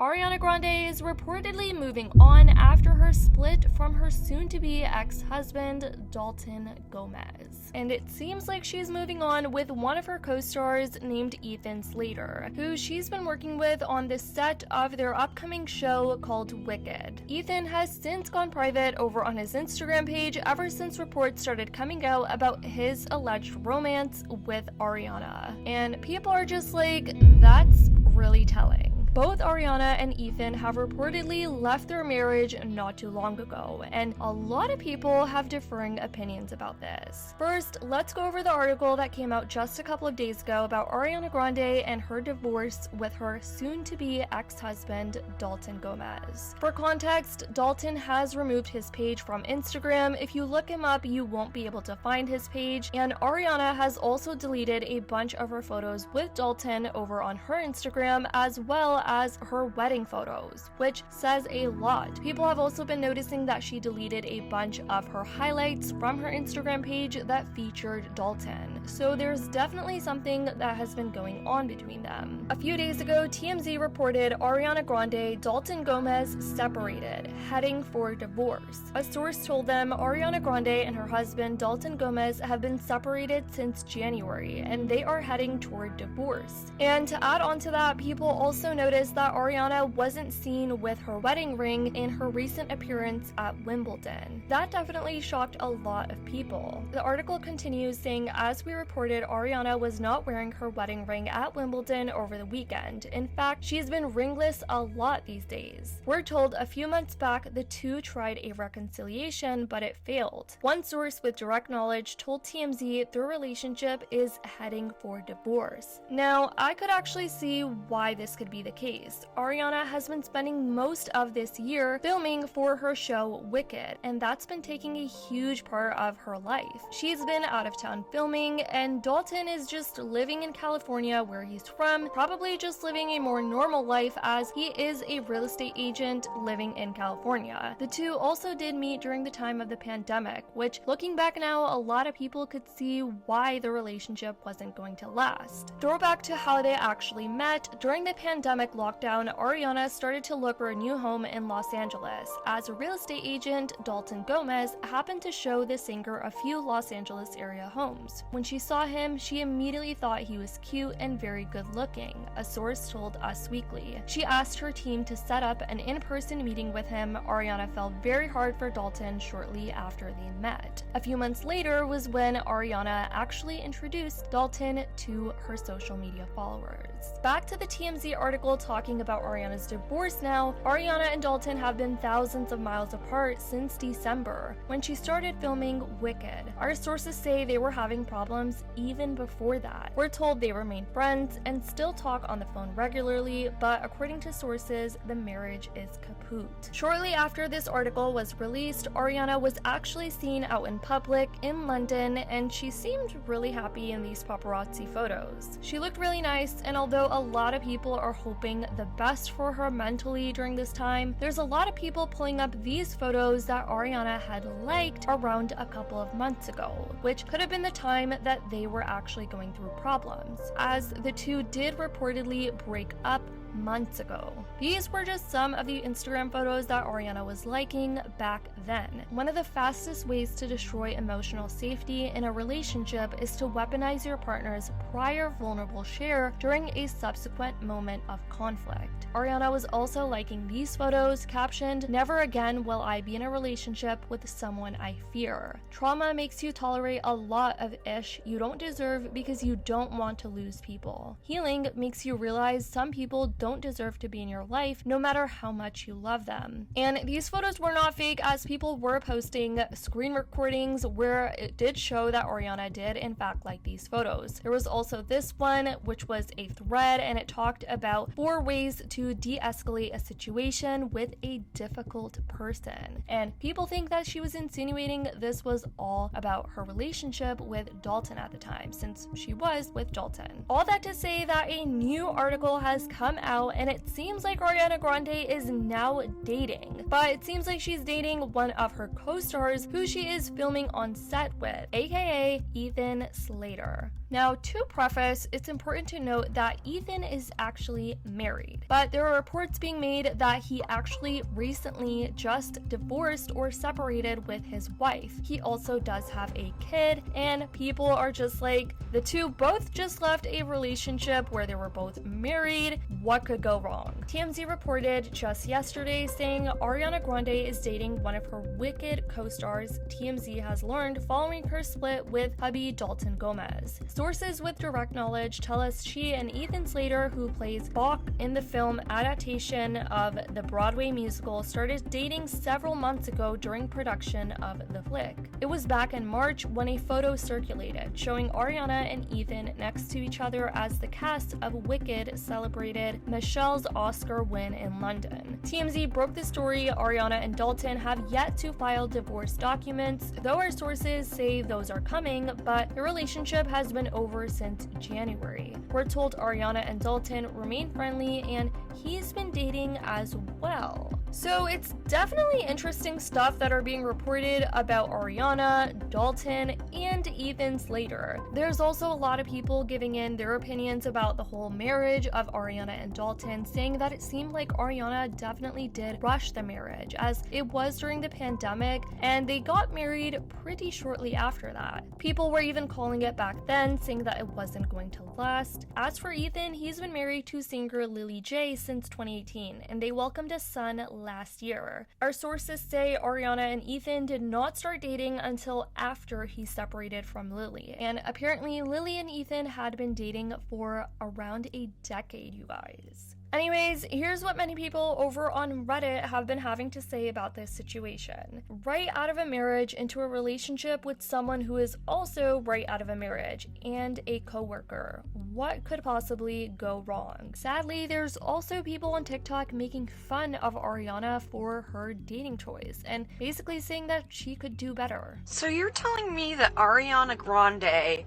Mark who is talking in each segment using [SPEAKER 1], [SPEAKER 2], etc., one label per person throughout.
[SPEAKER 1] Ariana Grande is reportedly moving on after her split from her soon-to-be ex-husband, Dalton Gomez. And it seems like she's moving on with one of her co-stars named Ethan Slater, who she's been working with on the set of their upcoming show called Wicked. Ethan has since gone private over on his Instagram page ever since reports started coming out about his alleged romance with Ariana. And people are just like, that's really telling. Both Ariana and Ethan have reportedly left their marriage not too long ago, and a lot of people have differing opinions about this. First, let's go over the article that came out just a couple of days ago about Ariana Grande and her divorce with her soon-to-be ex-husband, Dalton Gomez. For context, Dalton has removed his page from Instagram. If you look him up, you won't be able to find his page, and Ariana has also deleted a bunch of her photos with Dalton over on her Instagram, as well as her wedding photos, which says a lot. People have also been noticing that she deleted a bunch of her highlights from her Instagram page that featured Dalton. So there's definitely something that has been going on between them. A few days ago, TMZ reported Ariana Grande, Dalton Gomez separated, heading for divorce. A source told them Ariana Grande and her husband, Dalton Gomez, have been separated since January, and they are heading toward divorce. And to add on to that, people also noticed that Ariana wasn't seen with her wedding ring in her recent appearance at Wimbledon. That definitely shocked a lot of people. The article continues saying, as we reported, Ariana was not wearing her wedding ring at Wimbledon over the weekend. In fact, she's been ringless a lot these days. We're told a few months back the two tried a reconciliation, but it failed. One source with direct knowledge told TMZ their relationship is heading for divorce. Now, I could actually see why this could be the case. Ariana has been spending most of this year filming for her show Wicked, and that's been taking a huge part of her life. She's been out of town filming, and Dalton is just living in California where he's from, probably just living a more normal life as he is a real estate agent living in California. The two also did meet during the time of the pandemic, which, looking back now, a lot of people could see why the relationship wasn't going to last. Throwback to how they actually met. During the pandemic lockdown, Ariana started to look for a new home in Los Angeles. As a real estate agent, Dalton Gomez happened to show the singer a few Los Angeles area homes. When she saw him, she immediately thought he was cute and very good looking, a source told Us Weekly. She asked her team to set up an in-person meeting with him. Ariana fell very hard for Dalton shortly after they met. A few months later was when Ariana actually introduced Dalton to her social media followers. Back to the TMZ article talking about Ariana's divorce now. Ariana and Dalton have been thousands of miles apart since December, when she started filming Wicked. Our sources say they were having problems even before that. We're told they remain friends and still talk on the phone regularly, but according to sources, the marriage is kaput. Shortly after this article was released, Ariana was actually seen out in public in London, and she seemed really happy in these paparazzi photos. She looked really nice, and although a lot of people are hoping the best for her mentally during this time, there's a lot of people pulling up these photos that Ariana had liked around a couple of months ago, which could have been the time that they were actually going through problems, as the two did reportedly break up months ago. These were just some of the Instagram photos that Ariana was liking back then. One of the fastest ways to destroy emotional safety in a relationship is to weaponize your partner's prior vulnerable share during a subsequent moment of conflict. Ariana was also liking these photos, captioned, "Never again will I be in a relationship with someone I fear. Trauma makes you tolerate a lot of ish you don't deserve because you don't want to lose people. Healing makes you realize some people don't deserve to be in your life no matter how much you love them." And these photos were not fake, as people were posting screen recordings where it did show that Ariana did in fact like these photos. There was also this one, which was a thread, and it talked about 4 ways to de-escalate a situation with a difficult person. And people think that she was insinuating this was all about her relationship with Dalton at the time, since she was with Dalton. All that to say that a new article has come out, and it seems like Ariana Grande is now dating. But it seems like she's dating one of her co-stars who she is filming on set with, aka Ethan Slater. Now, to preface, it's important to note that Ethan is actually married, but there are reports being made that he actually recently just divorced or separated with his wife. He also does have a kid, and people are just like, the two both just left a relationship where they were both married. What could go wrong? TMZ reported just yesterday saying Ariana Grande is dating one of her Wicked co-stars, TMZ has learned following her split with hubby Dalton Gomez. Sources with direct knowledge tell us she and Ethan Slater, who plays Bach in the film adaptation of the Broadway musical, started dating several months ago during production of the flick. It was back in March when a photo circulated showing Ariana and Ethan next to each other as the cast of Wicked celebrated Michelle's Oscar win in London. TMZ broke the story. Ariana and Dalton have yet to file divorce documents, though our sources say those are coming, but the relationship has been over since January. We're told Ariana and Dalton remain friendly and he's been dating as well. So it's definitely interesting stuff that are being reported about Ariana, Dalton, and Ethan Slater. There's also a lot of people giving in their opinions about the whole marriage of Ariana and Dalton, saying that it seemed like Ariana definitely did rush the marriage, as it was during the pandemic, and they got married pretty shortly after that. People were even calling it back then, saying that it wasn't going to last. As for Ethan, he's been married to singer Lily J since 2018, and they welcomed a son last year. Our sources say Ariana and Ethan did not start dating until after he separated from Lily, and apparently Lily and Ethan had been dating for around a decade, you guys. Anyways, here's what many people over on Reddit have been having to say about this situation. Right out of a marriage into a relationship with someone who is also right out of a marriage and a coworker. What could possibly go wrong? Sadly, there's also people on TikTok making fun of Ariana for her dating choice and basically saying that she could do better.
[SPEAKER 2] So you're telling me that Ariana Grande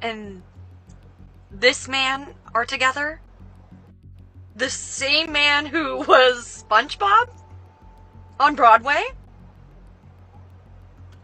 [SPEAKER 2] and this man are together? The same man who was SpongeBob on Broadway?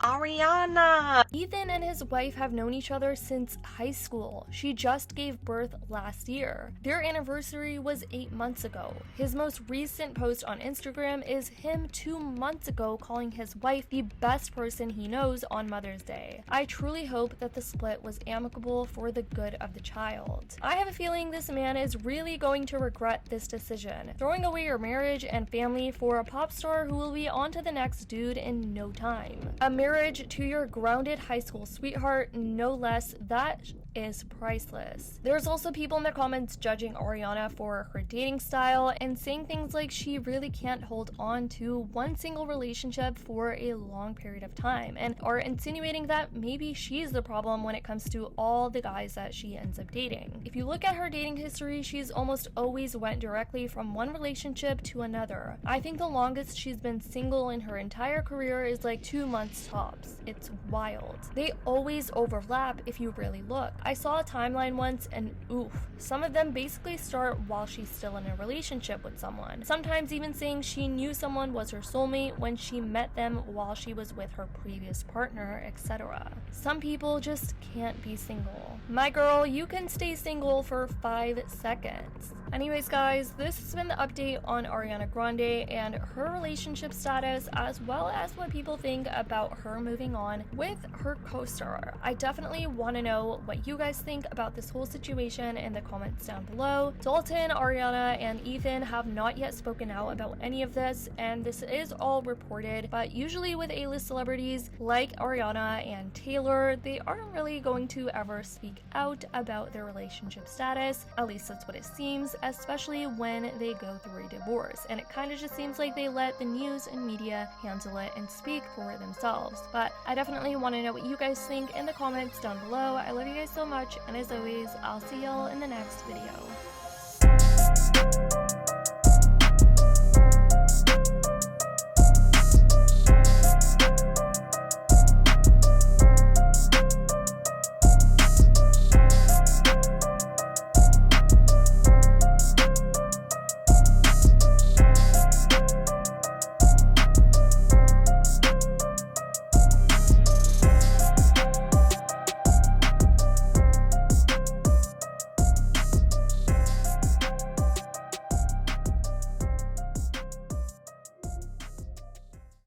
[SPEAKER 2] Ariana!
[SPEAKER 1] Ethan and his wife have known each other since high school. She just gave birth last year. Their anniversary was 8 months ago. His most recent post on Instagram is him 2 months ago calling his wife the best person he knows on Mother's Day. I truly hope that the split was amicable for the good of the child. I have a feeling this man is really going to regret this decision, throwing away your marriage and family for a pop star who will be on to the next dude in no time. A marriage to your grounded high school sweetheart, no less, that is priceless. There's also people in the comments judging Ariana for her dating style and saying things like she really can't hold on to one single relationship for a long period of time, and are insinuating that maybe she's the problem when it comes to all the guys that she ends up dating. If you look at her dating history, she's almost always went directly from one relationship to another. I think the longest she's been single in her entire career is like 2 months tops. It's wild. They always overlap if you really look. I saw a timeline once and oof, some of them basically start while she's still in a relationship with someone. Sometimes even saying she knew someone was her soulmate when she met them while she was with her previous partner, etc. Some people just can't be single. My girl, you can stay single for 5 seconds. Anyways guys, this has been the update on Ariana Grande and her relationship status, as well as what people think about her moving on with her co-star. I definitely want to know what you guys think about this whole situation in the comments down below. Dalton, Ariana, and Ethan have not yet spoken out about any of this, and this is all reported, but usually with A-list celebrities like Ariana and Taylor, they aren't really going to ever speak out about their relationship status. At least that's what it seems, especially when they go through a divorce, and it kind of just seems like they let the news and media handle it and speak for themselves. But I definitely want to know what you guys think in the comments down below. I love you guys so much, and as always, I'll see y'all in the next video.